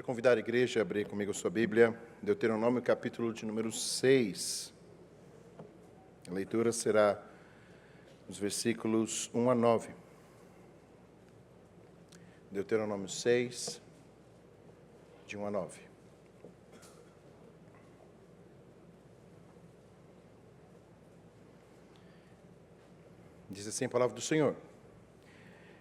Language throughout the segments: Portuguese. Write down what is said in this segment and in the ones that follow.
Quero convidar a igreja a abrir comigo a sua Bíblia, Deuteronômio, capítulo de número 6. A leitura será nos versículos 1 a 9. Deuteronômio 6, de 1 a 9. Diz assim a palavra do Senhor.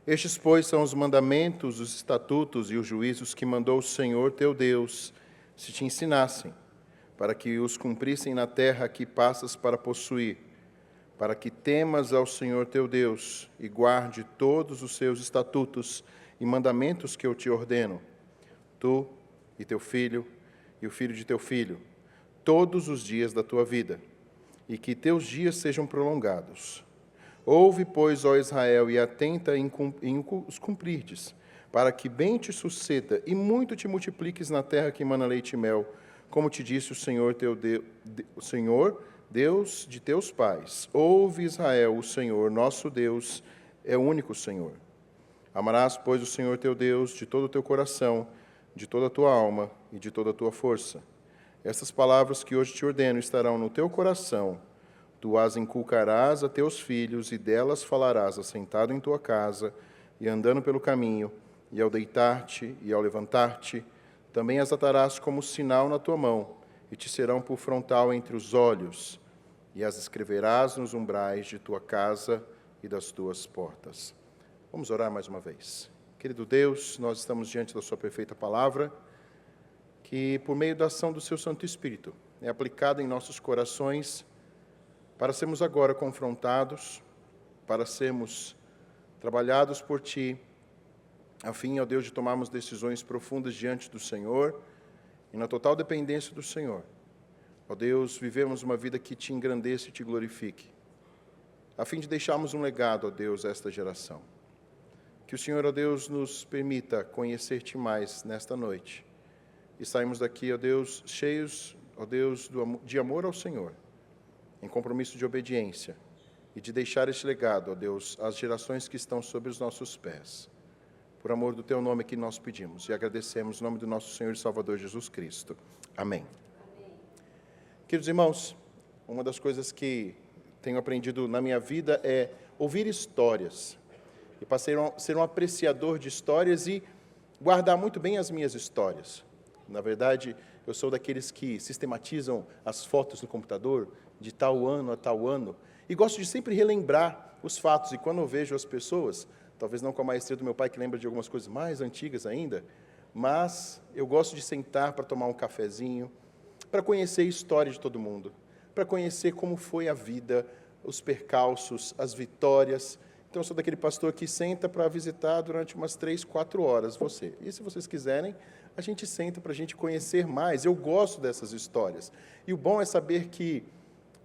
Estes, pois, são os mandamentos, os estatutos e os juízos que mandou o Senhor teu Deus, se te ensinassem, para que os cumprissem na terra que passas para possuir, para que temas ao Senhor teu Deus e guarde todos os seus estatutos e mandamentos que eu te ordeno, tu e teu filho e o filho de teu filho, todos os dias da tua vida, e que teus dias sejam prolongados. Ouve, pois, ó Israel, e atenta em os cumprirdes, para que bem te suceda e muito te multipliques na terra que emana leite e mel, como te disse o Senhor, o Senhor, Deus de teus pais. Ouve, Israel, o Senhor, nosso Deus, é o único Senhor. Amarás, pois, o Senhor teu Deus de todo o teu coração, de toda a tua alma e de toda a tua força. Estas palavras que hoje te ordeno estarão no teu coração. Tu as inculcarás a teus filhos, e delas falarás assentado em tua casa, e andando pelo caminho, e ao deitar-te e ao levantar-te. Também as atarás como sinal na tua mão, e te serão por frontal entre os olhos, e as escreverás nos umbrais de tua casa e das tuas portas. Vamos orar mais uma vez. Querido Deus, nós estamos diante da sua perfeita palavra, que por meio da ação do seu Santo Espírito é aplicada em nossos corações, para sermos agora confrontados, para sermos trabalhados por Ti, a fim, ó Deus, de tomarmos decisões profundas diante do Senhor e na total dependência do Senhor. Ó Deus, vivemos uma vida que Te engrandeça e Te glorifique, a fim de deixarmos um legado, ó Deus, a esta geração. Que o Senhor, ó Deus, nos permita conhecer-Te mais nesta noite e saímos daqui, ó Deus, cheios, ó Deus, de amor ao Senhor, em compromisso de obediência e de deixar este legado, ó Deus, às gerações que estão sob os nossos pés. Por amor do Teu nome que nós pedimos e agradecemos em nome do nosso Senhor e Salvador Jesus Cristo. Amém. Amém. Queridos irmãos, uma das coisas que tenho aprendido na minha vida é ouvir histórias. E passei a ser um apreciador de histórias e guardar muito bem as minhas histórias. Na verdade, eu sou daqueles que sistematizam as fotos no computador, de tal ano a tal ano, e gosto de sempre relembrar os fatos, e quando eu vejo as pessoas, talvez não com a maestria do meu pai, que lembra de algumas coisas mais antigas ainda, mas eu gosto de sentar para tomar um cafezinho, para conhecer a história de todo mundo, para conhecer como foi a vida, os percalços, as vitórias. Então, eu sou daquele pastor que senta para visitar durante umas 3, 4 horas você. E se vocês quiserem, a gente senta para a gente conhecer mais. Eu gosto dessas histórias. E o bom é saber que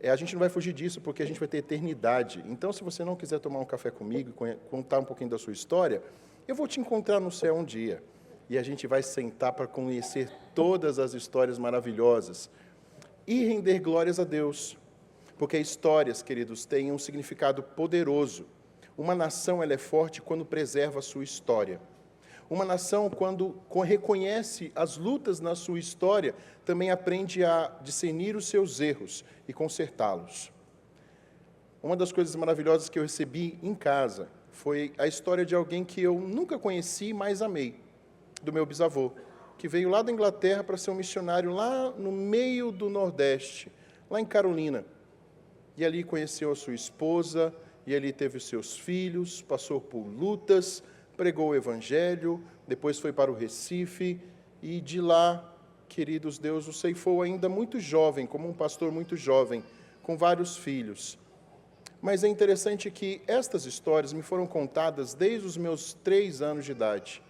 a gente não vai fugir disso, porque a gente vai ter eternidade. Então, se você não quiser tomar um café comigo e contar um pouquinho da sua história, eu vou te encontrar no céu um dia. E a gente vai sentar para conhecer todas as histórias maravilhosas e render glórias a Deus. Porque histórias, queridos, têm um significado poderoso. Uma nação ela é forte quando preserva a sua história. Uma nação, quando reconhece as lutas na sua história, também aprende a discernir os seus erros e consertá-los. Uma das coisas maravilhosas que eu recebi em casa foi a história de alguém que eu nunca conheci, mas amei, do meu bisavô, que veio lá da Inglaterra para ser um missionário lá no meio do Nordeste, lá em Carolina. E ali conheceu a sua esposa, e ali teve os seus filhos, passou por lutas, pregou o Evangelho, depois foi para o Recife, e de lá, queridos, Deus o ceifou ainda muito jovem, como um pastor muito jovem, com vários filhos. Mas é interessante que estas histórias me foram contadas desde os meus 3 anos de idade.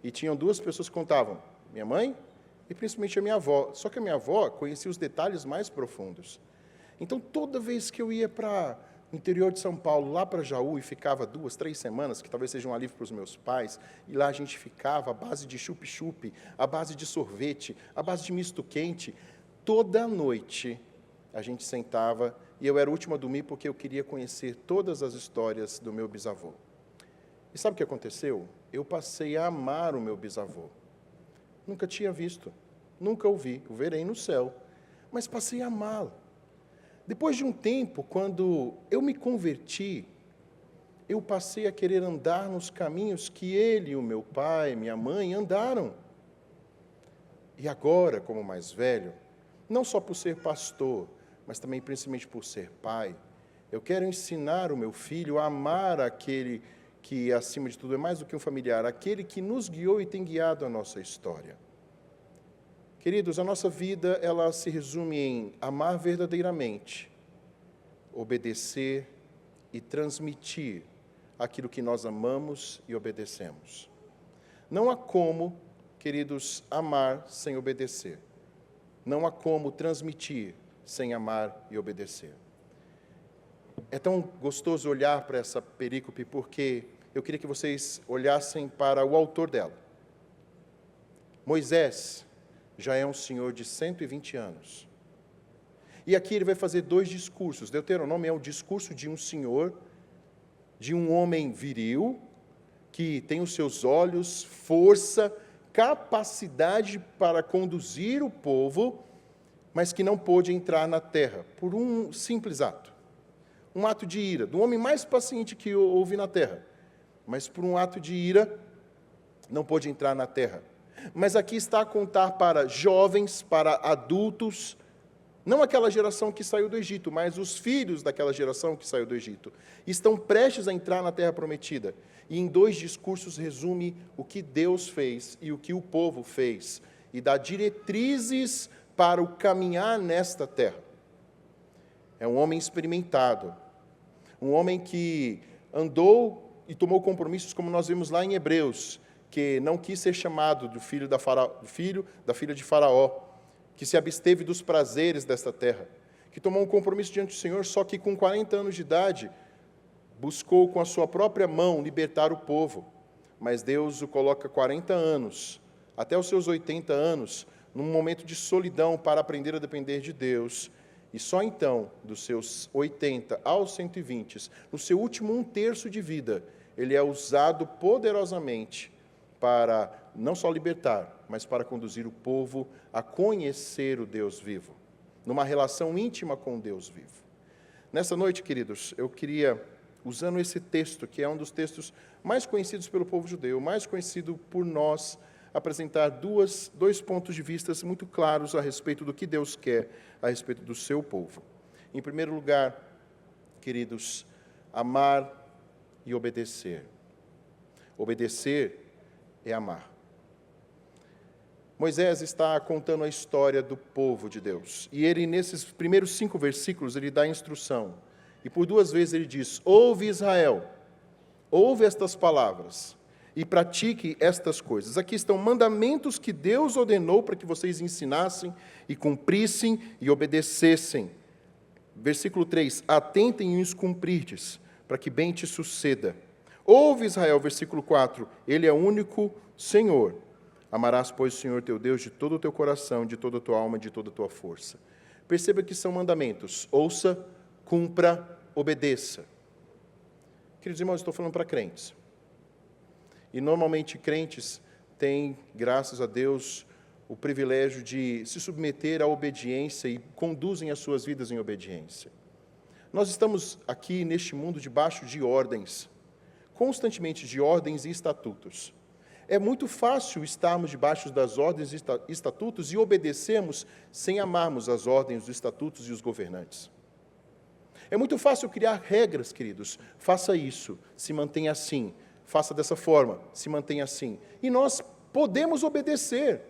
E tinham 2 pessoas que contavam, minha mãe e principalmente a minha avó. Só que a minha avó conhecia os detalhes mais profundos. Então, toda vez que eu ia para no interior de São Paulo, lá para Jaú, e ficava 2, 3 semanas, que talvez seja um alívio para os meus pais, e lá a gente ficava à base de chup-chup, à base de sorvete, à base de misto quente. Toda noite a gente sentava, e eu era o último a dormir porque eu queria conhecer todas as histórias do meu bisavô. E sabe o que aconteceu? Eu passei a amar o meu bisavô. nunca tinha visto, nunca ouvi, o verei no céu, mas passei a amá-lo. Depois de um tempo, quando eu me converti, eu passei a querer andar nos caminhos que ele, o meu pai, minha mãe andaram. E agora, como mais velho, não só por ser pastor, mas também principalmente por ser pai, eu quero ensinar o meu filho a amar aquele que, acima de tudo, é mais do que um familiar, aquele que nos guiou e tem guiado a nossa história. Queridos, a nossa vida, ela se resume em amar verdadeiramente, obedecer e transmitir aquilo que nós amamos e obedecemos. Não há como, queridos, amar sem obedecer. Não há como transmitir sem amar e obedecer. É tão gostoso olhar para essa perícope, porque eu queria que vocês olhassem para o autor dela. Moisés já é um senhor de 120 anos. E aqui ele vai fazer 2 discursos. Deuteronômio é o discurso de um senhor, de um homem viril, que tem os seus olhos, força, capacidade para conduzir o povo, mas que não pôde entrar na terra, por um simples ato. Um ato de ira, do homem mais paciente que houve na terra. Mas por um ato de ira, não pôde entrar na terra. Mas aqui está a contar para jovens, para adultos, não aquela geração que saiu do Egito, mas os filhos daquela geração que saiu do Egito. Estão prestes a entrar na terra prometida. E em 2 discursos resume o que Deus fez e o que o povo fez. E dá diretrizes para o caminhar nesta terra. É um homem experimentado. Um homem que andou e tomou compromissos, como nós vimos lá em Hebreus, que não quis ser chamado do filho da filha de Faraó, que se absteve dos prazeres desta terra, que tomou um compromisso diante do Senhor, só que com 40 anos de idade, buscou com a sua própria mão libertar o povo. Mas Deus o coloca 40 anos, até os seus 80 anos, num momento de solidão para aprender a depender de Deus. E só então, dos seus 80 aos 120, no seu último 1/3 de vida, ele é usado poderosamente para não só libertar, mas para conduzir o povo a conhecer o Deus vivo, numa relação íntima com o Deus vivo. Nessa noite, queridos, eu queria, usando esse texto, que é um dos textos mais conhecidos pelo povo judeu, mais conhecido por nós, apresentar 2 pontos de vista muito claros a respeito do que Deus quer, a respeito do seu povo. Em primeiro lugar, queridos, amar e obedecer. Obedecer é amar. Moisés está contando a história do povo de Deus. E ele, nesses primeiros 5 versículos, ele dá a instrução. E por 2 vezes ele diz: ouve Israel, ouve estas palavras e pratique estas coisas. Aqui estão mandamentos que Deus ordenou para que vocês ensinassem e cumprissem e obedecessem. Versículo 3, atentem em os cumprirdes, para que bem te suceda. Ouve Israel, versículo 4, ele é o único Senhor. Amarás, pois, o Senhor teu Deus de todo o teu coração, de toda a tua alma, de toda a tua força. Perceba que são mandamentos. Ouça, cumpra, obedeça. Queridos irmãos, estou falando para crentes. E normalmente crentes têm, graças a Deus, o privilégio de se submeter à obediência e conduzem as suas vidas em obediência. Nós estamos aqui neste mundo debaixo de ordens, constantemente de ordens e estatutos. É muito fácil estarmos debaixo das ordens e estatutos e obedecermos sem amarmos as ordens, os estatutos e os governantes. É muito fácil criar regras, queridos. Faça isso, se mantenha assim. Faça dessa forma, se mantenha assim. E nós podemos obedecer.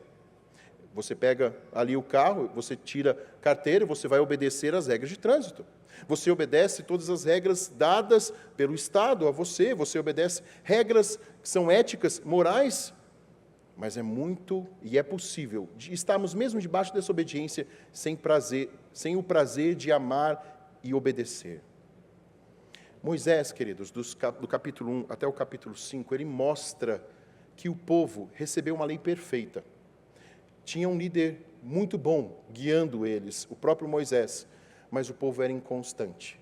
Você pega ali o carro, você tira a carteira, você vai obedecer às regras de trânsito. Você obedece todas as regras dadas pelo Estado a você, você obedece regras que são éticas, morais, mas é muito e é possível estarmos mesmo debaixo dessa obediência sem o prazer de amar e obedecer. Moisés, queridos, do capítulo 1 até o capítulo 5, ele mostra que o povo recebeu uma lei perfeita. Tinha um líder muito bom guiando eles, o próprio Moisés, mas o povo era inconstante.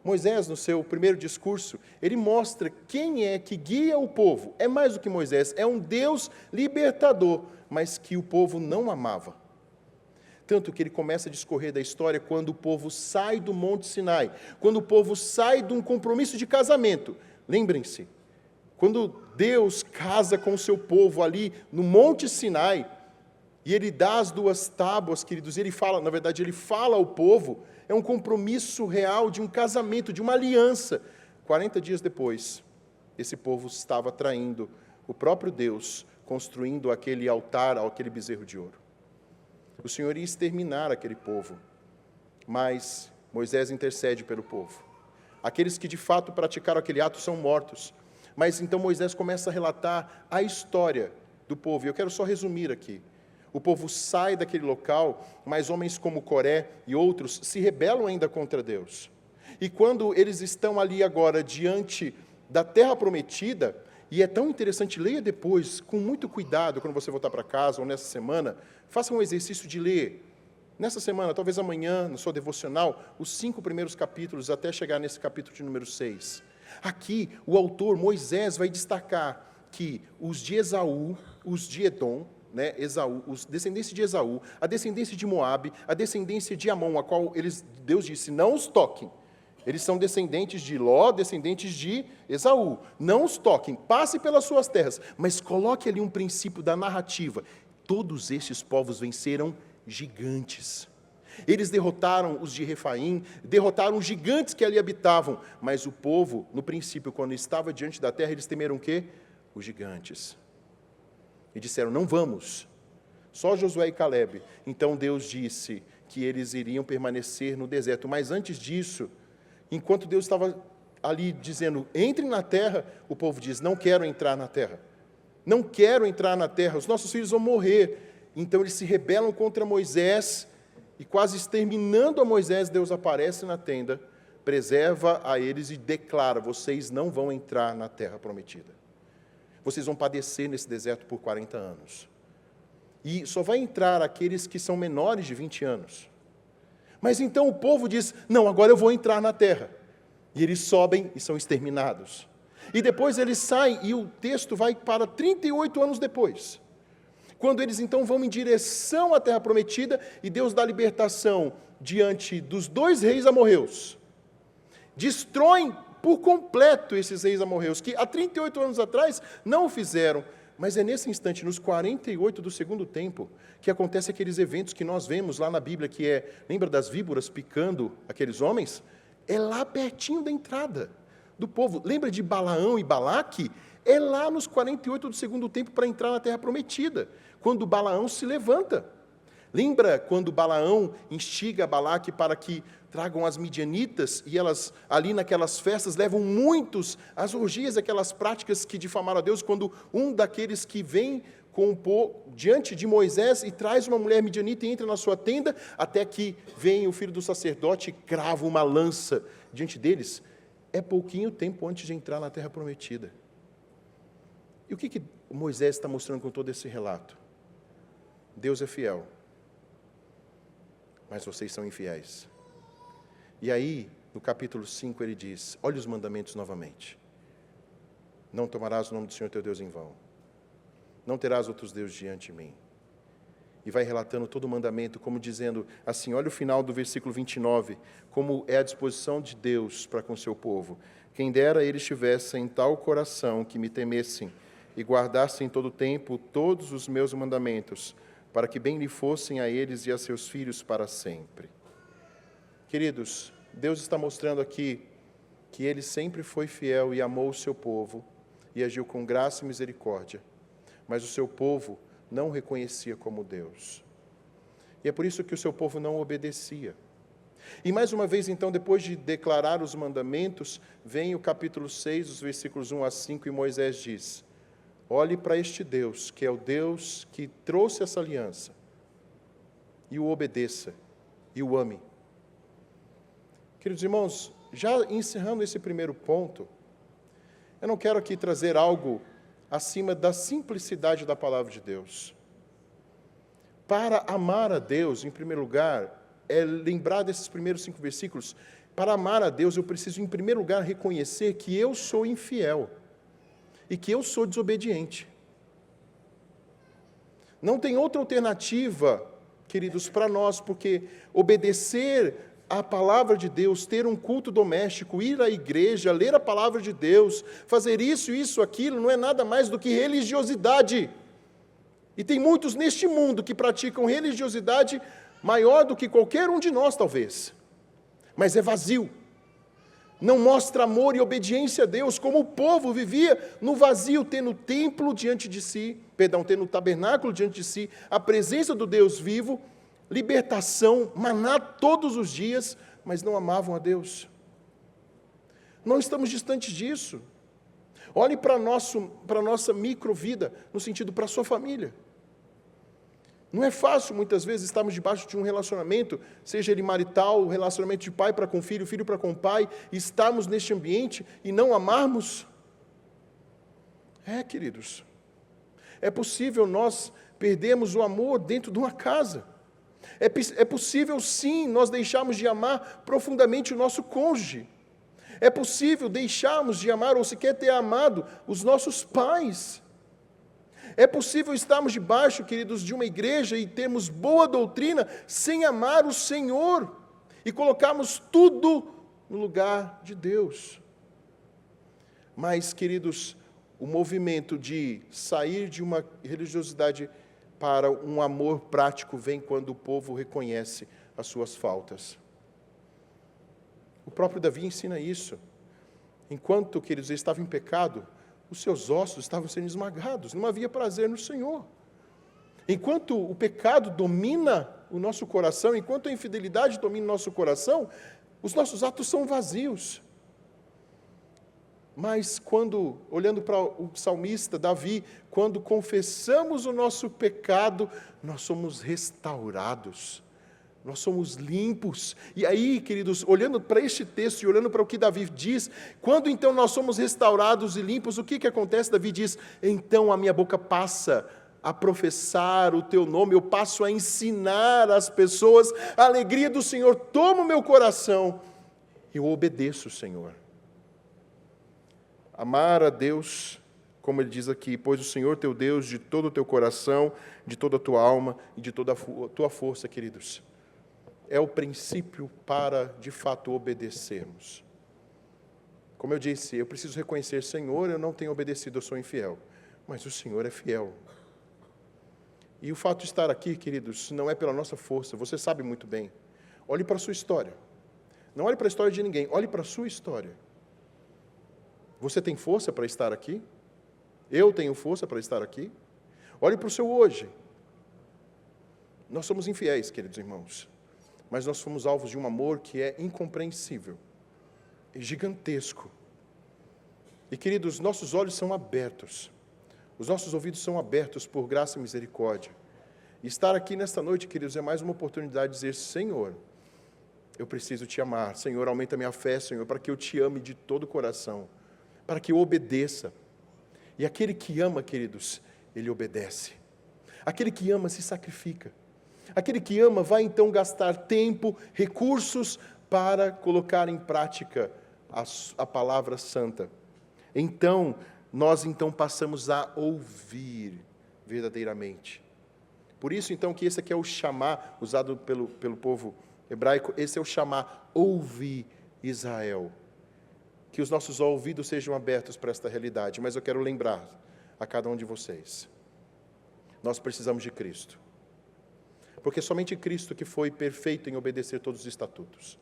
Moisés, no seu primeiro discurso, ele mostra quem é que guia o povo. É mais do que Moisés, é um Deus libertador, mas que o povo não amava. Tanto que ele começa a discorrer da história quando o povo sai do Monte Sinai, quando o povo sai de um compromisso de casamento. Lembrem-se, quando Deus casa com o seu povo ali no Monte Sinai, e ele dá as 2 tábuas, queridos, ele fala ao povo, é um compromisso real de um casamento, de uma aliança. 40 dias depois, esse povo estava traindo o próprio Deus, construindo aquele altar, aquele bezerro de ouro. O Senhor ia exterminar aquele povo, mas Moisés intercede pelo povo. Aqueles que de fato praticaram aquele ato são mortos. Mas então Moisés começa a relatar a história do povo, e eu quero só resumir aqui. O povo sai daquele local, mas homens como Coré e outros se rebelam ainda contra Deus. E quando eles estão ali agora diante da terra prometida, e é tão interessante, leia depois, com muito cuidado, quando você voltar para casa ou nessa semana, faça um exercício de ler. Nessa semana, talvez amanhã, na sua devocional, os 5 primeiros capítulos, até chegar nesse capítulo de número 6. Aqui, o autor, Moisés, vai destacar que os de Esaú, os de Edom, os descendentes de Esaú, a descendência de Moabe, a descendência de Amon, a qual Deus disse, não os toquem. Eles são descendentes de Ló, descendentes de Esaú. Não os toquem, passe pelas suas terras, mas coloque ali um princípio da narrativa. Todos estes povos venceram gigantes. Eles derrotaram os de Refaim, derrotaram os gigantes que ali habitavam, mas o povo, no princípio, quando estava diante da terra, eles temeram o quê? Os gigantes. E disseram, não vamos. Só Josué e Calebe. Então Deus disse que eles iriam permanecer no deserto. Mas antes disso, enquanto Deus estava ali dizendo, entrem na terra, o povo diz, não quero entrar na terra. Não quero entrar na terra, os nossos filhos vão morrer. Então eles se rebelam contra Moisés, e quase exterminando a Moisés, Deus aparece na tenda, preserva a eles e declara, vocês não vão entrar na terra prometida. Vocês vão padecer nesse deserto por 40 anos. E só vai entrar aqueles que são menores de 20 anos. Mas então o povo diz, não, agora eu vou entrar na terra. E eles sobem e são exterminados. E depois eles saem, e o texto vai para 38 anos depois. Quando eles então vão em direção à terra prometida, e Deus dá libertação diante dos 2 reis amorreus. Destroem por completo esses reis amorreus, que há 38 anos atrás não o fizeram. Mas é nesse instante, nos 48 do segundo tempo, que acontecem aqueles eventos que nós vemos lá na Bíblia, que lembra das víboras picando aqueles homens? É lá pertinho da entrada do povo. Lembra de Balaão e Balaque? É lá nos 48 do segundo tempo para entrar na terra prometida, quando Balaão se levanta. Lembra quando Balaão instiga Balaque para que tragam as midianitas, e elas, ali naquelas festas, levam muitos às orgias, aquelas práticas que difamaram a Deus, quando um daqueles que vem diante de Moisés e traz uma mulher midianita e entra na sua tenda, até que vem o filho do sacerdote e crava uma lança diante deles. É pouquinho tempo antes de entrar na terra prometida. E o que Moisés está mostrando com todo esse relato? Deus é fiel, mas vocês são infiéis. E aí, no capítulo 5, ele diz, olha os mandamentos novamente. Não tomarás o nome do Senhor teu Deus em vão. Não terás outros deuses diante de mim. E vai relatando todo o mandamento, como dizendo assim, olha o final do versículo 29, como é a disposição de Deus para com o seu povo. Quem dera eles tivessem tal coração que me temessem e guardassem todo o tempo todos os meus mandamentos, para que bem lhe fossem a eles e a seus filhos para sempre. Queridos, Deus está mostrando aqui que Ele sempre foi fiel e amou o seu povo e agiu com graça e misericórdia, mas o seu povo não o reconhecia como Deus. E é por isso que o seu povo não obedecia. E mais uma vez, então, depois de declarar os mandamentos, vem o capítulo 6, os versículos 1 a 5, e Moisés diz, olhe para este Deus, que é o Deus que trouxe essa aliança, e o obedeça, e o ame. Queridos irmãos, já encerrando esse primeiro ponto, eu não quero aqui trazer algo acima da simplicidade da palavra de Deus. Para amar a Deus, em primeiro lugar, é lembrar desses primeiros 5 versículos, Para amar a Deus, eu preciso, em primeiro lugar, reconhecer que eu sou infiel e que eu sou desobediente. Não tem outra alternativa, queridos, para nós, porque obedecer à palavra de Deus, ter um culto doméstico, ir à igreja, ler a palavra de Deus, fazer isso, aquilo, não é nada mais do que religiosidade. E tem muitos neste mundo que praticam religiosidade maior do que qualquer um de nós, talvez. Mas é vazio. Não mostra amor e obediência a Deus, como o povo vivia no vazio, tendo o templo diante de si, tendo o tabernáculo diante de si, a presença do Deus vivo, libertação, maná todos os dias, mas não amavam a Deus. Não estamos distantes disso. Olhe para a nossa microvida, no sentido para a sua família. Não é fácil, muitas vezes, estarmos debaixo de um relacionamento, seja ele marital, relacionamento de pai para com filho, filho para com pai, e estarmos neste ambiente e não amarmos. Queridos, é possível nós perdermos o amor dentro de uma casa. É possível, sim, nós deixarmos de amar profundamente o nosso cônjuge. É possível deixarmos de amar ou sequer ter amado os nossos pais. É possível estarmos debaixo, queridos, de uma igreja e termos boa doutrina sem amar o Senhor e colocarmos tudo no lugar de Deus. Mas, queridos, o movimento de sair de uma religiosidade para um amor prático vem quando o povo reconhece as suas faltas. O próprio Davi ensina isso. Enquanto, queridos, ele estava em pecado, os seus ossos estavam sendo esmagados, não havia prazer no Senhor. Enquanto o pecado domina o nosso coração, enquanto a infidelidade domina o nosso coração, os nossos atos são vazios. Mas quando, olhando para o salmista Davi, quando confessamos o nosso pecado, nós somos restaurados. Nós somos limpos. E aí, queridos, olhando para este texto e olhando para o que Davi diz, quando então nós somos restaurados e limpos, o que acontece? Davi diz, então a minha boca passa a professar o teu nome, eu passo a ensinar às pessoas a alegria do Senhor, toma o meu coração, eu obedeço o Senhor. Amar a Deus, como ele diz aqui, pois o Senhor teu Deus de todo o teu coração, de toda a tua alma e de toda a tua força, queridos, é o princípio para, de fato, obedecermos. Como eu disse, eu preciso reconhecer, Senhor, eu não tenho obedecido, eu sou infiel. Mas o Senhor é fiel. E o fato de estar aqui, queridos, não é pela nossa força, você sabe muito bem. Olhe para a sua história. Não olhe para a história de ninguém, olhe para a sua história. Você tem força para estar aqui? Eu tenho força para estar aqui? Olhe para o seu hoje. Nós somos infiéis, queridos irmãos. Mas nós fomos alvos de um amor que é incompreensível, é gigantesco. E, queridos, nossos olhos são abertos, os nossos ouvidos são abertos por graça e misericórdia. E estar aqui nesta noite, queridos, é mais uma oportunidade de dizer, Senhor, eu preciso te amar. Senhor, aumenta a minha fé, Senhor, para que eu te ame de todo o coração, para que eu obedeça. E aquele que ama, queridos, ele obedece. Aquele que ama se sacrifica. Aquele que ama vai então gastar tempo, recursos para colocar em prática a palavra santa. Então, nós passamos a ouvir verdadeiramente. Por isso então que esse aqui é o chamar, usado pelo povo hebraico, esse é o chamar, ouve Israel. Que os nossos ouvidos sejam abertos para esta realidade, mas eu quero lembrar a cada um de vocês, nós precisamos de Cristo. Porque somente Cristo que foi perfeito em obedecer todos os estatutos.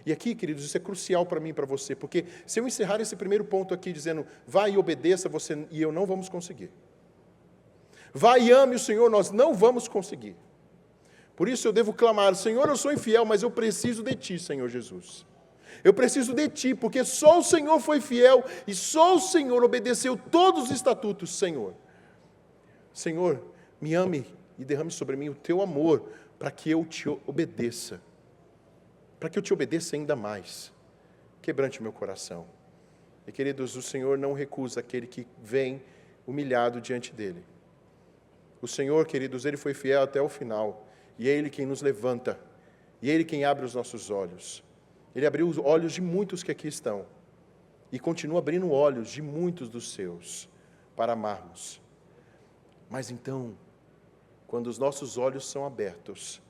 E aqui, queridos, isso é crucial para mim e para você, porque se eu encerrar esse primeiro ponto aqui dizendo, vai e obedeça, você e eu não vamos conseguir. Vai e ame o Senhor, nós não vamos conseguir. Por isso eu devo clamar, Senhor, eu sou infiel, mas eu preciso de Ti, Senhor Jesus. Eu preciso de Ti, porque só o Senhor foi fiel e só o Senhor obedeceu todos os estatutos, Senhor. Senhor, me ame e derrame sobre mim o Teu amor, para que eu Te obedeça. Para que eu Te obedeça ainda mais. Quebrante o meu coração. E, queridos, o Senhor não recusa aquele que vem humilhado diante dEle. O Senhor, queridos, Ele foi fiel até o final. E é Ele quem nos levanta. E é Ele quem abre os nossos olhos. Ele abriu os olhos de muitos que aqui estão. E continua abrindo olhos de muitos dos seus para amarmos. Mas então, quando os nossos olhos são abertos,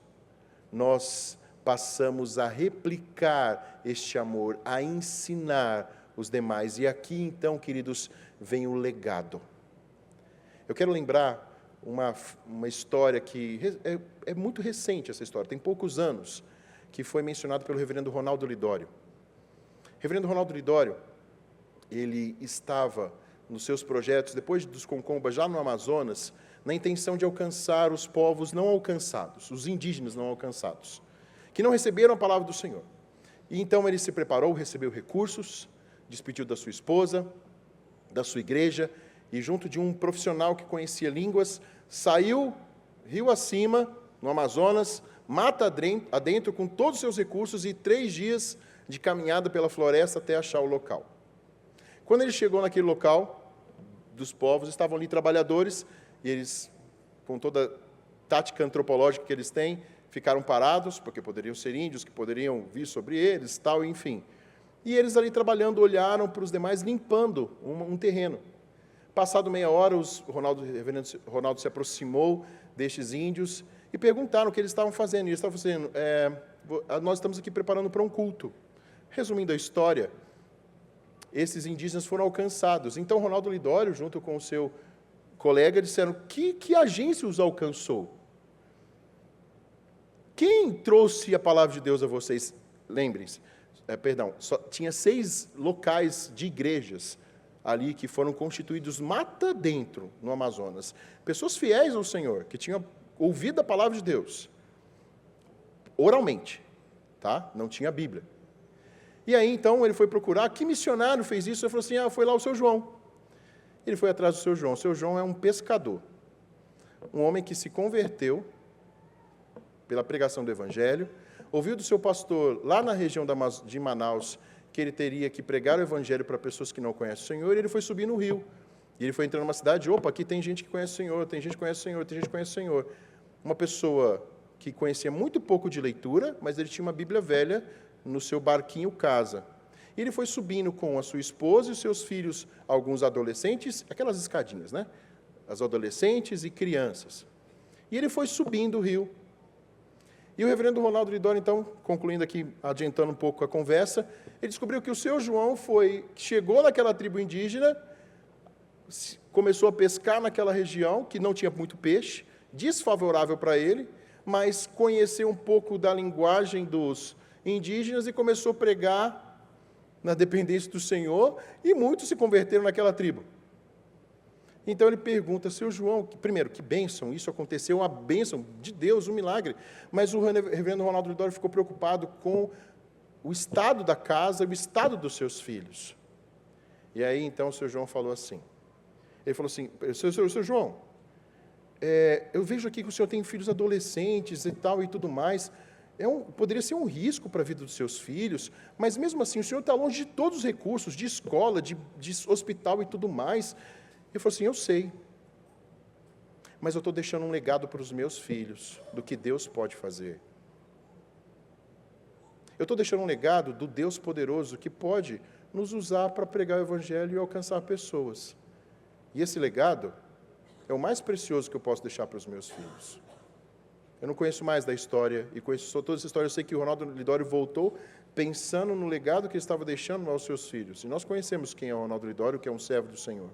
nós passamos a replicar este amor, a ensinar os demais. E aqui então, queridos, vem o legado. Eu quero lembrar uma história que é muito recente, essa história, tem poucos anos, que foi mencionado pelo reverendo Ronaldo Lidório. Reverendo Ronaldo Lidório, ele estava nos seus projetos, depois dos Concombas, já no Amazonas, na intenção de alcançar os povos não alcançados, os indígenas não alcançados, que não receberam a palavra do Senhor. E então ele se preparou, recebeu recursos, despediu da sua esposa, da sua igreja, e junto de um profissional que conhecia línguas, saiu rio acima, no Amazonas, mata adentro, com todos os seus recursos, e 3 dias de caminhada pela floresta até achar o local. Quando ele chegou naquele local, dos povos, estavam ali trabalhadores, e eles, com toda a tática antropológica que eles têm, ficaram parados, porque poderiam ser índios, que poderiam vir sobre eles, tal, enfim. E eles ali trabalhando, olharam para os demais, limpando um terreno. Passado meia hora, o reverendo Ronaldo se aproximou destes índios e perguntaram o que eles estavam fazendo. E eles estavam dizendo, nós estamos aqui preparando para um culto. Resumindo a história, esses indígenas foram alcançados. Então, Ronaldo Lidório, junto com o seu colega, disseram, que agência os alcançou? Quem trouxe a palavra de Deus a vocês? Lembrem-se, tinha 6 locais de igrejas ali que foram constituídos mata dentro, no Amazonas. Pessoas fiéis ao Senhor, que tinham ouvido a palavra de Deus, oralmente, tá? Não tinha a Bíblia. E aí, então, ele foi procurar, que missionário fez isso? Ele falou assim, foi lá o seu João. Ele foi atrás do seu João. O seu João é um pescador, um homem que se converteu pela pregação do Evangelho, ouviu do seu pastor, lá na região de Manaus, que ele teria que pregar o Evangelho para pessoas que não conhecem o Senhor, e ele foi subir no rio. E ele foi entrando numa cidade, aqui tem gente que conhece o Senhor, tem gente que conhece o Senhor, tem gente que conhece o Senhor. Uma pessoa que conhecia muito pouco de leitura, mas ele tinha uma Bíblia velha no seu barquinho casa. E ele foi subindo com a sua esposa e os seus filhos, alguns adolescentes, aquelas escadinhas, né? As adolescentes e crianças. E ele foi subindo o rio. E o reverendo Ronaldo Lidório, então, concluindo aqui, adiantando um pouco a conversa, ele descobriu que o seu João chegou naquela tribo indígena, começou a pescar naquela região, que não tinha muito peixe, desfavorável para ele, mas conheceu um pouco da linguagem dos indígenas e começou a pregar na dependência do Senhor, e muitos se converteram naquela tribo. Então ele pergunta, seu João, primeiro, que bênção, isso aconteceu, uma bênção de Deus, um milagre. Mas o reverendo Ronaldo Lidório ficou preocupado com o estado da casa, o estado dos seus filhos. E aí, então, o seu João falou assim, ele falou assim, seu João, eu vejo aqui que o senhor tem filhos adolescentes e tal e tudo mais, poderia ser um risco para a vida dos seus filhos, mas mesmo assim, o senhor está longe de todos os recursos, de escola, de hospital e tudo mais. Ele falou assim, eu sei, mas eu estou deixando um legado para os meus filhos, do que Deus pode fazer. Eu estou deixando um legado do Deus poderoso, que pode nos usar para pregar o Evangelho e alcançar pessoas. E esse legado é o mais precioso que eu posso deixar para os meus filhos. Eu não conheço mais da história, e conheço só toda essa história, eu sei que o Ronaldo Lidório voltou pensando no legado que ele estava deixando aos seus filhos. E nós conhecemos quem é o Ronaldo Lidório, que é um servo do Senhor.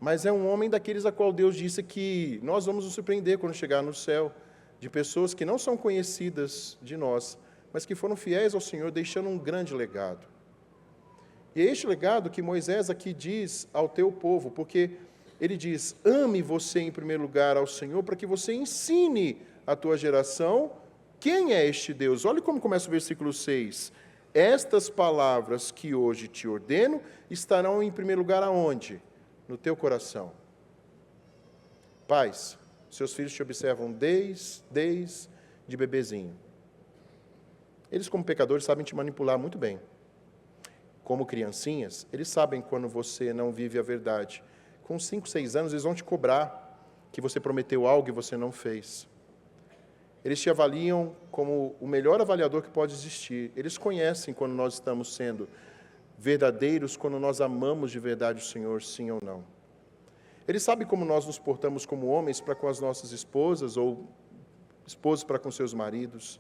Mas é um homem daqueles a qual Deus disse que nós vamos nos surpreender quando chegar no céu, de pessoas que não são conhecidas de nós, mas que foram fiéis ao Senhor, deixando um grande legado. E é este legado que Moisés aqui diz ao teu povo, porque ele diz, ame você em primeiro lugar ao Senhor, para que você ensine a tua geração quem é este Deus. Olha como começa o versículo 6. Estas palavras que hoje te ordeno estarão em primeiro lugar aonde? No teu coração. Pais, seus filhos te observam desde de bebezinho. Eles, como pecadores, sabem te manipular muito bem. Como criancinhas, eles sabem quando você não vive a verdade. Com 5, 6 anos, eles vão te cobrar que você prometeu algo e você não fez. Eles te avaliam como o melhor avaliador que pode existir. Eles conhecem quando nós estamos sendo verdadeiros, quando nós amamos de verdade o Senhor, sim ou não. Eles sabem como nós nos portamos como homens para com as nossas esposas, ou esposos para com seus maridos.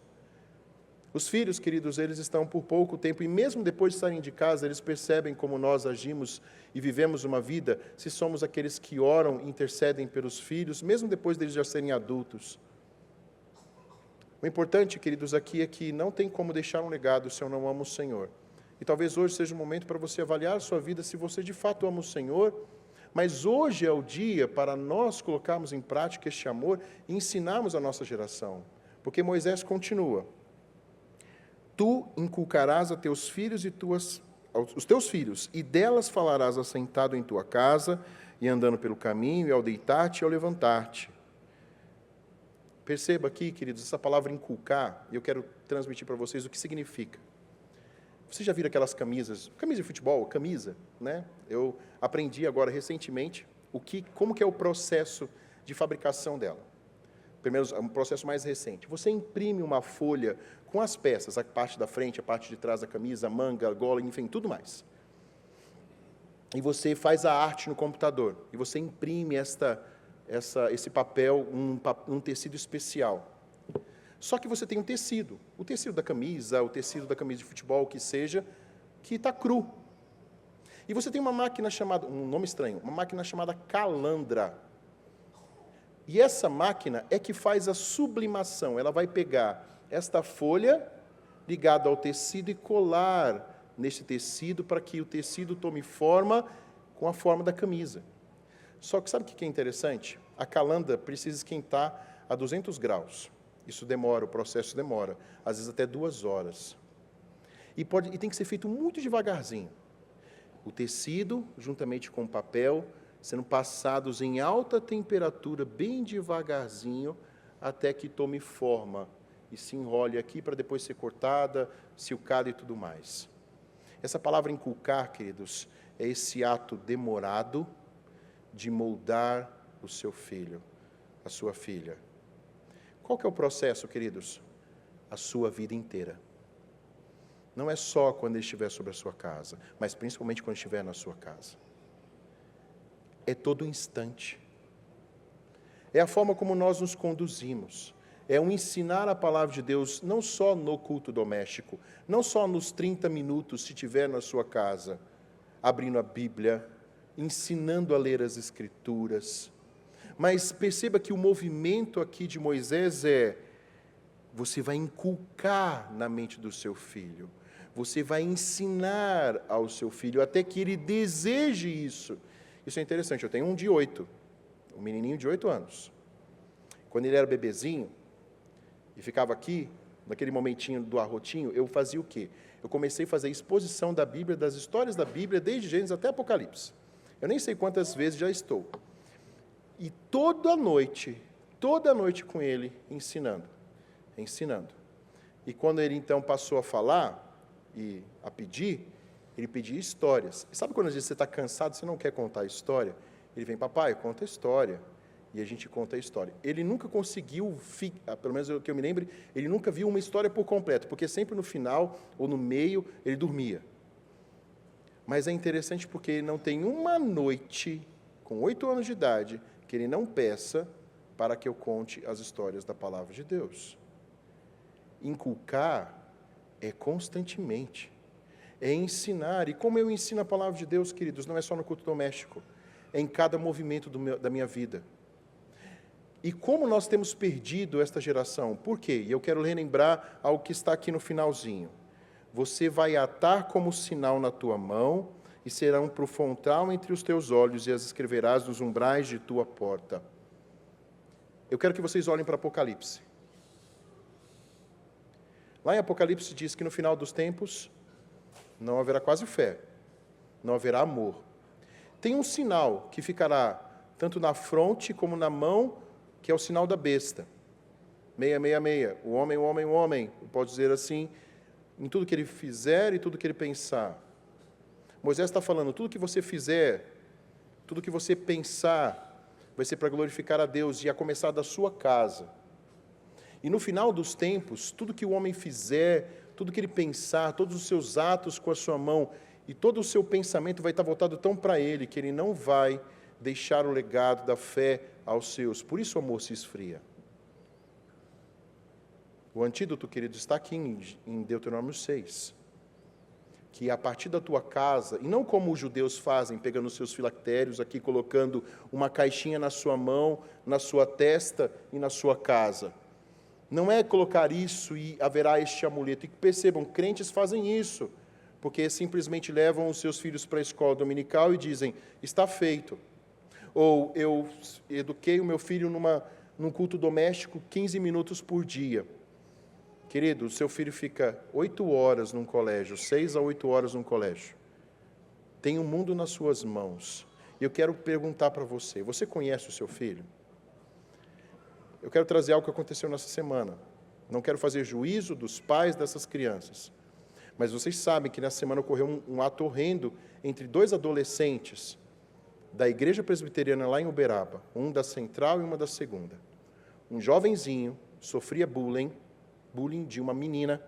Os filhos, queridos, eles estão por pouco tempo, e mesmo depois de saírem de casa, eles percebem como nós agimos e vivemos uma vida, se somos aqueles que oram e intercedem pelos filhos, mesmo depois deles já serem adultos. O importante, queridos, aqui é que não tem como deixar um legado se eu não amo o Senhor. E talvez hoje seja o momento para você avaliar a sua vida se você de fato ama o Senhor, mas hoje é o dia para nós colocarmos em prática este amor e ensinarmos a nossa geração. Porque Moisés continua: tu inculcarás a teus filhos os teus filhos, e delas falarás assentado em tua casa, e andando pelo caminho, e ao deitar-te e ao levantar-te. Perceba aqui, queridos, essa palavra inculcar, e eu quero transmitir para vocês o que significa. Vocês já viram aquelas camisas, camisa de futebol, camisa, né? Eu aprendi agora recentemente como que é o processo de fabricação dela. Primeiro, um processo mais recente. Você imprime uma folha com as peças, a parte da frente, a parte de trás da camisa, a manga, a gola, enfim, tudo mais. E você faz a arte no computador. E você imprime esse papel, um tecido especial. Só que você tem um tecido. O tecido da camisa, o tecido da camisa de futebol, o que seja, que está cru. E você tem uma máquina chamada, um nome estranho, uma máquina chamada calandra. E essa máquina é que faz a sublimação. Ela vai pegar esta folha ligada ao tecido e colar nesse tecido para que o tecido tome forma com a forma da camisa. Só que sabe o que é interessante? A calandra precisa esquentar a 200 graus. Isso demora, o processo demora, às vezes até 2 horas. E tem que ser feito muito devagarzinho. O tecido, juntamente com o papel, sendo passados em alta temperatura, bem devagarzinho, até que tome forma e se enrole aqui para depois ser cortada, silcada e tudo mais. Essa palavra inculcar, queridos, é esse ato demorado de moldar o seu filho, a sua filha. Qual que é o processo, queridos? A sua vida inteira. Não é só quando ele estiver sobre a sua casa, mas principalmente quando estiver na sua casa. É todo instante. É a forma como nós nos conduzimos. É um ensinar a palavra de Deus, não só no culto doméstico, não só nos 30 minutos, se tiver na sua casa, abrindo a Bíblia, ensinando a ler as Escrituras. Mas perceba que o movimento aqui de Moisés você vai inculcar na mente do seu filho, você vai ensinar ao seu filho, até que ele deseje isso. Isso é interessante, eu tenho um menininho de 8 anos. Quando ele era bebezinho, e ficava aqui, naquele momentinho do arrotinho, eu fazia o quê? Eu comecei a fazer exposição da Bíblia, das histórias da Bíblia, desde Gênesis até Apocalipse. Eu nem sei quantas vezes já estou. E toda noite com ele, ensinando. E quando ele, então, passou a falar e a pedir, ele pedia histórias. E sabe quando às vezes você está cansado, você não quer contar a história? Ele vem, papai, conta a história. E a gente conta a história. Ele nunca conseguiu, pelo menos que eu me lembre, ele nunca viu uma história por completo, porque sempre no final ou no meio ele dormia. Mas é interessante porque ele não tem uma noite, com 8 anos de idade, que ele não peça para que eu conte as histórias da palavra de Deus. Inculcar é constantemente, é ensinar. E como eu ensino a palavra de Deus, queridos, não é só no culto doméstico, é em cada movimento da minha vida. E como nós temos perdido esta geração? Por quê? E eu quero relembrar algo que está aqui no finalzinho. Você vai atar como sinal na tua mão, e serão para o frontal entre os teus olhos, e as escreverás nos umbrais de tua porta. Eu quero que vocês olhem para Apocalipse. Lá em Apocalipse diz que no final dos tempos não haverá quase fé, não haverá amor. Tem um sinal que ficará tanto na fronte como na mão, que é o sinal da besta. 666, o homem, pode dizer assim, em tudo que ele fizer e tudo que ele pensar. Moisés está falando, tudo que você fizer, tudo que você pensar, vai ser para glorificar a Deus, e a começar da sua casa. E no final dos tempos, tudo que o homem fizer, tudo que ele pensar, todos os seus atos com a sua mão e todo o seu pensamento vai estar voltado tão para ele que ele não vai deixar o legado da fé aos seus. Por isso o amor se esfria. O antídoto, querido, está aqui em Deuteronômio 6. Que a partir da tua casa, e não como os judeus fazem, pegando os seus filactérios aqui, colocando uma caixinha na sua mão, na sua testa e na sua casa. Não é colocar isso e haverá este amuleto. E percebam, crentes fazem isso, porque simplesmente levam os seus filhos para a escola dominical e dizem, está feito. Ou eu eduquei o meu filho num culto doméstico 15 minutos por dia. Querido, o seu filho fica 8 horas num colégio, 6 a 8 horas num colégio. Tem um mundo nas suas mãos. E eu quero perguntar para você, você conhece o seu filho? Eu quero trazer algo que aconteceu nessa semana. Não quero fazer juízo dos pais dessas crianças. Mas vocês sabem que nessa semana ocorreu um ato horrendo entre 2 adolescentes da Igreja Presbiteriana lá em Uberaba, um da Central e uma da Segunda. Um jovenzinho sofria bullying de uma menina,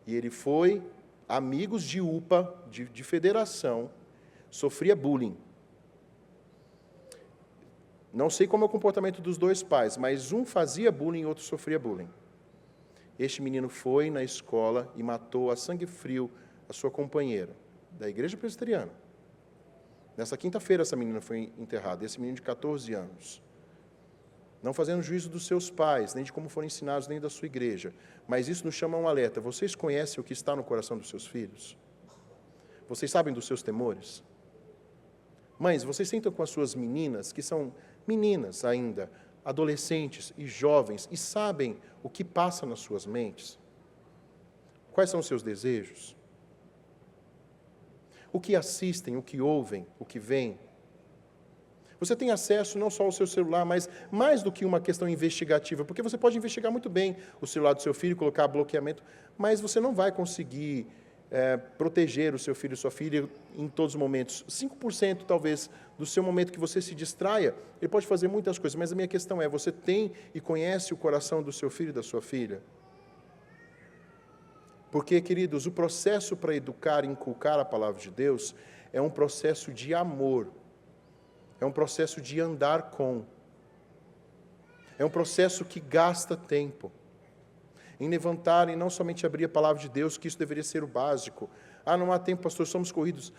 e ele foi, amigos de UPA, de federação, sofria bullying. Não sei como é o comportamento dos 2 pais, mas um fazia bullying e outro sofria bullying. Este menino foi na escola e matou a sangue frio a sua companheira, da Igreja Presbiteriana. Nessa quinta-feira essa menina foi enterrada, esse menino de 14 anos. Não fazendo juízo dos seus pais, nem de como foram ensinados, nem da sua igreja. Mas isso nos chama a um alerta. Vocês conhecem o que está no coração dos seus filhos? Vocês sabem dos seus temores? Mães, vocês sentam com as suas meninas, que são meninas ainda, adolescentes e jovens, e sabem o que passa nas suas mentes? Quais são os seus desejos? O que assistem, o que ouvem, o que veem? Você tem acesso não só ao seu celular, mas mais do que uma questão investigativa, porque você pode investigar muito bem o celular do seu filho, colocar bloqueamento, mas você não vai conseguir proteger o seu filho e sua filha em todos os momentos. 5% talvez do seu momento que você se distraia, ele pode fazer muitas coisas, mas a minha questão é, você tem e conhece o coração do seu filho e da sua filha? Porque, queridos, o processo para educar e inculcar a palavra de Deus é um processo de amor. É um processo de andar com. É um processo que gasta tempo. Em levantar e não somente abrir a palavra de Deus, que isso deveria ser o básico. Não há tempo, pastor, somos corridos.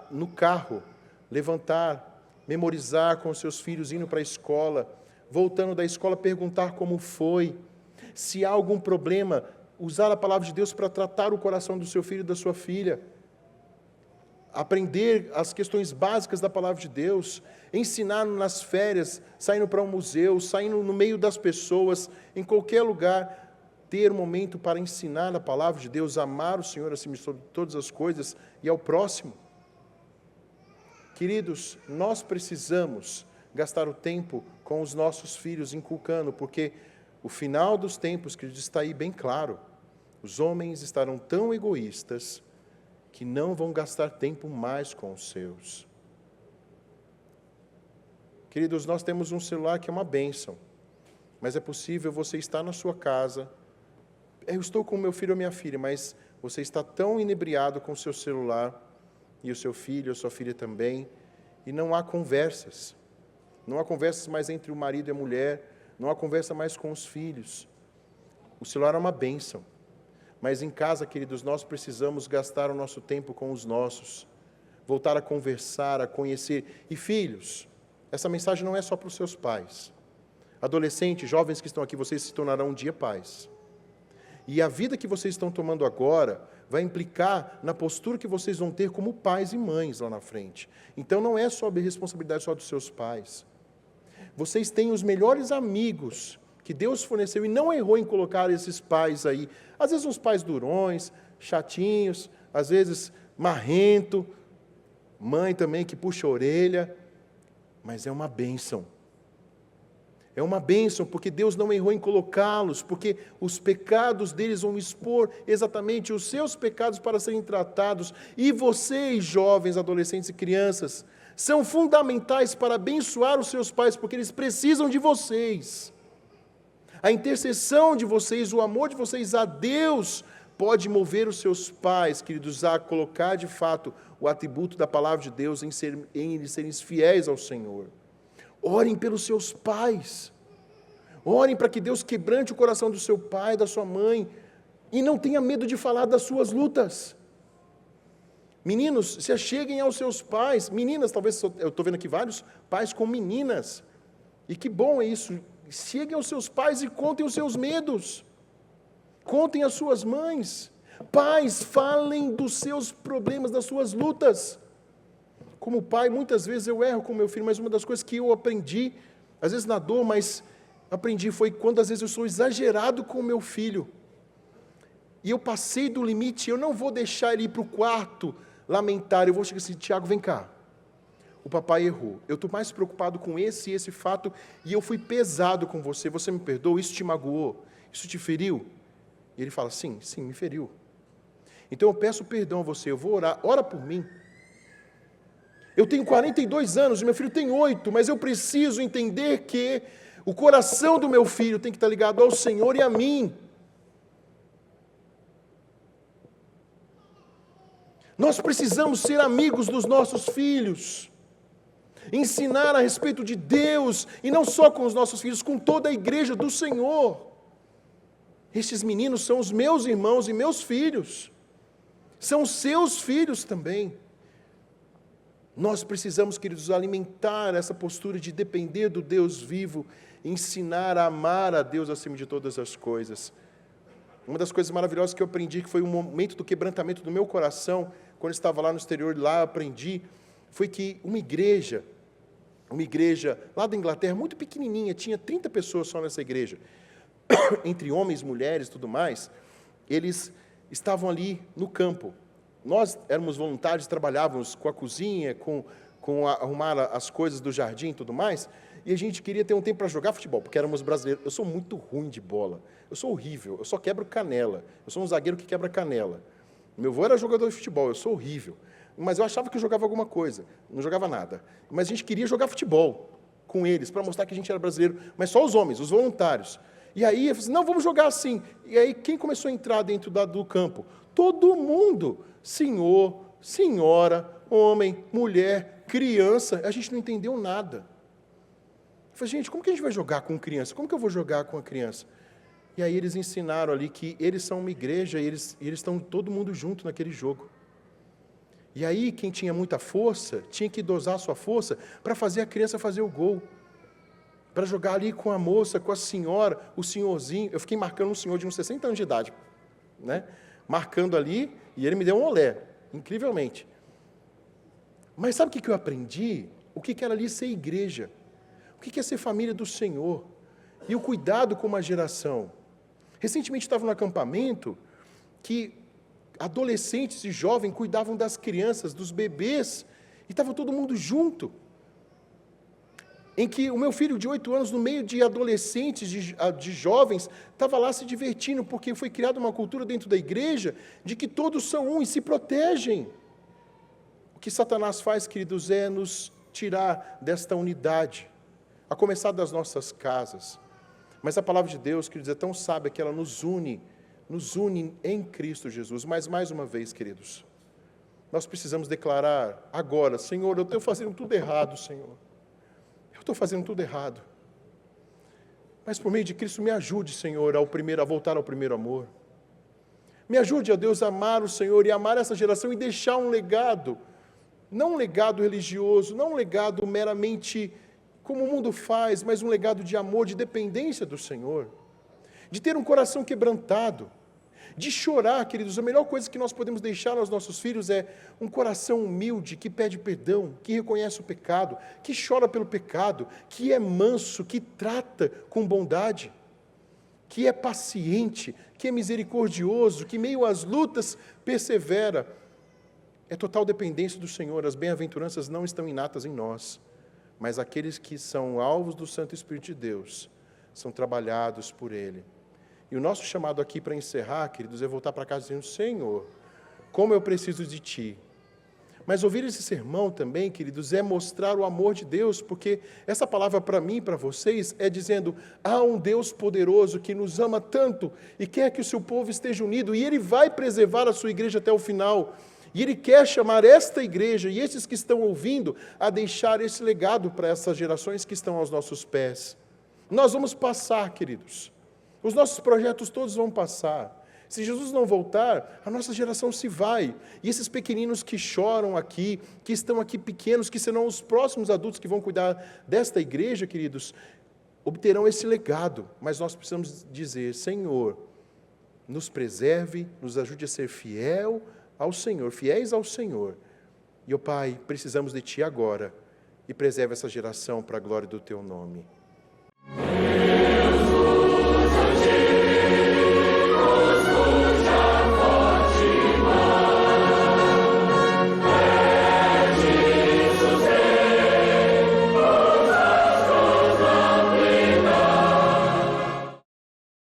No carro, levantar, memorizar com os seus filhos, indo para a escola, voltando da escola, perguntar como foi. Se há algum problema, usar a palavra de Deus para tratar o coração do seu filho e da sua filha. Aprender as questões básicas da palavra de Deus, ensinar nas férias, saindo para um museu, saindo no meio das pessoas, em qualquer lugar, ter um momento para ensinar a palavra de Deus, amar o Senhor acima de todas as coisas e ao próximo. Queridos, nós precisamos gastar o tempo com os nossos filhos, inculcando, porque o final dos tempos, queridos, está aí bem claro. Os homens estarão tão egoístas que não vão gastar tempo mais com os seus. Queridos, nós temos um celular que é uma bênção, mas é possível você estar na sua casa, eu estou com o meu filho ou minha filha, mas você está tão inebriado com o seu celular, e o seu filho, a sua filha também, e não há conversas. Não há conversas mais entre o marido e a mulher, não há conversa mais com os filhos. O celular é uma bênção. Mas em casa, queridos, nós precisamos gastar o nosso tempo com os nossos, voltar a conversar, a conhecer. E filhos, essa mensagem não é só para os seus pais. Adolescentes, jovens que estão aqui, vocês se tornarão um dia pais. E a vida que vocês estão tomando agora vai implicar na postura que vocês vão ter como pais e mães lá na frente. Então não é sobre responsabilidade só dos seus pais. Vocês têm os melhores amigos que Deus forneceu e não errou em colocar esses pais aí. Às vezes uns pais durões, chatinhos, às vezes marrento, mãe também que puxa a orelha, mas é uma bênção. É uma bênção, porque Deus não errou em colocá-los, porque os pecados deles vão expor exatamente os seus pecados para serem tratados. E vocês, jovens, adolescentes e crianças, são fundamentais para abençoar os seus pais, porque eles precisam de vocês. A intercessão de vocês, o amor de vocês a Deus, pode mover os seus pais, queridos, a colocar de fato o atributo da palavra de Deus em eles serem fiéis ao Senhor. Orem pelos seus pais. Orem para que Deus quebrante o coração do seu pai, da sua mãe, e não tenha medo de falar das suas lutas. Meninos, se acheguem aos seus pais. Meninas, talvez, eu estou vendo aqui vários pais com meninas. E que bom é isso. Cheguem aos seus pais e contem os seus medos. Contem as suas mães. Pais, falem dos seus problemas, das suas lutas. Como pai, muitas vezes eu erro com meu filho, mas uma das coisas que eu aprendi, às vezes na dor, mas aprendi foi quando às vezes eu sou exagerado com o meu filho. E eu passei do limite, eu não vou deixar ele ir para o quarto lamentar, eu vou chegar assim, Tiago, vem cá. O papai errou. Eu estou mais preocupado com esse fato, e eu fui pesado com você. Você me perdoou? Isso te magoou? Isso te feriu? E ele fala, sim, me feriu. Então eu peço perdão a você, eu vou orar, ora por mim. Eu tenho 42 anos, meu filho tem 8, mas eu preciso entender que o coração do meu filho tem que estar ligado ao Senhor e a mim. Nós precisamos ser amigos dos nossos filhos, ensinar a respeito de Deus, e não só com os nossos filhos, com toda a igreja do Senhor. Estes meninos são os meus irmãos e meus filhos, são os seus filhos também. Nós precisamos, queridos, alimentar essa postura de depender do Deus vivo, ensinar a amar a Deus acima de todas as coisas. Uma das coisas maravilhosas que eu aprendi, que foi um momento do quebrantamento do meu coração, quando eu estava lá no exterior, lá eu aprendi, foi que uma igreja lá da Inglaterra, muito pequenininha, tinha 30 pessoas só nessa igreja, entre homens, mulheres e tudo mais, eles estavam ali no campo. Nós éramos voluntários, trabalhávamos com a cozinha, com arrumar as coisas do jardim e tudo mais, e a gente queria ter um tempo para jogar futebol, porque éramos brasileiros. Eu sou muito ruim de bola, eu sou horrível, eu só quebro canela, eu sou um zagueiro que quebra canela. Meu avô era jogador de futebol, eu sou horrível, mas eu achava que eu jogava alguma coisa, não jogava nada. Mas a gente queria jogar futebol com eles, para mostrar que a gente era brasileiro, mas só os homens, os voluntários. E aí eu falei assim, não, vamos jogar assim. E aí quem começou a entrar dentro do campo? Todo mundo, senhor, senhora, homem, mulher, criança, a gente não entendeu nada. Eu falei, gente, como que a gente vai jogar com criança? Como que eu vou jogar com a criança? E aí eles ensinaram ali que eles são uma igreja e eles estão todo mundo junto naquele jogo. E aí quem tinha muita força, tinha que dosar a sua força para fazer a criança fazer o gol. Para jogar ali com a moça, com a senhora, o senhorzinho. Eu fiquei marcando um senhor de uns 60 anos de idade, né? Marcando ali, e ele me deu um olé, incrivelmente. Mas sabe o que eu aprendi? O que era ali ser igreja? O que é ser família do Senhor? E o cuidado com uma geração. Recentemente estava no acampamento que adolescentes e jovens cuidavam das crianças, dos bebês, e estava todo mundo junto. Em que o meu filho de 8 anos, no meio de adolescentes, de jovens, estava lá se divertindo, porque foi criada uma cultura dentro da igreja de que todos são um e se protegem. O que Satanás faz, queridos, é nos tirar desta unidade, a começar das nossas casas. Mas a palavra de Deus, queridos, é tão sábia que ela nos une em Cristo Jesus. Mas, mais uma vez, queridos, nós precisamos declarar agora, Senhor, eu estou fazendo tudo errado, Senhor. Eu estou fazendo tudo errado. Mas por meio de Cristo me ajude, Senhor, a voltar ao primeiro amor. Me ajude, ó Deus, a amar o Senhor e amar essa geração e deixar um legado, não um legado religioso, não um legado meramente como o mundo faz, mas um legado de amor, de dependência do Senhor, de ter um coração quebrantado, de chorar, queridos. A melhor coisa que nós podemos deixar aos nossos filhos é um coração humilde, que pede perdão, que reconhece o pecado, que chora pelo pecado, que é manso, que trata com bondade, que é paciente, que é misericordioso, que meio às lutas persevera. É total dependência do Senhor. As bem-aventuranças não estão inatas em nós, mas aqueles que são alvos do Santo Espírito de Deus são trabalhados por Ele. E o nosso chamado aqui para encerrar, queridos, é voltar para casa dizendo, Senhor, como eu preciso de Ti. Mas ouvir esse sermão também, queridos, é mostrar o amor de Deus, porque essa palavra para mim e para vocês é dizendo, há um Deus poderoso que nos ama tanto e quer que o seu povo esteja unido, e Ele vai preservar a sua igreja até o final. E Ele quer chamar esta igreja e esses que estão ouvindo a deixar esse legado para essas gerações que estão aos nossos pés. Nós vamos passar, queridos. Os nossos projetos todos vão passar. Se Jesus não voltar, a nossa geração se vai. E esses pequeninos que choram aqui, que estão aqui pequenos, que serão os próximos adultos que vão cuidar desta igreja, queridos, obterão esse legado. Mas nós precisamos dizer, Senhor, nos preserve, nos ajude a ser fiel ao Senhor, fiéis ao Senhor. E, ó Pai, precisamos de Ti agora. E preserve essa geração para a glória do Teu nome.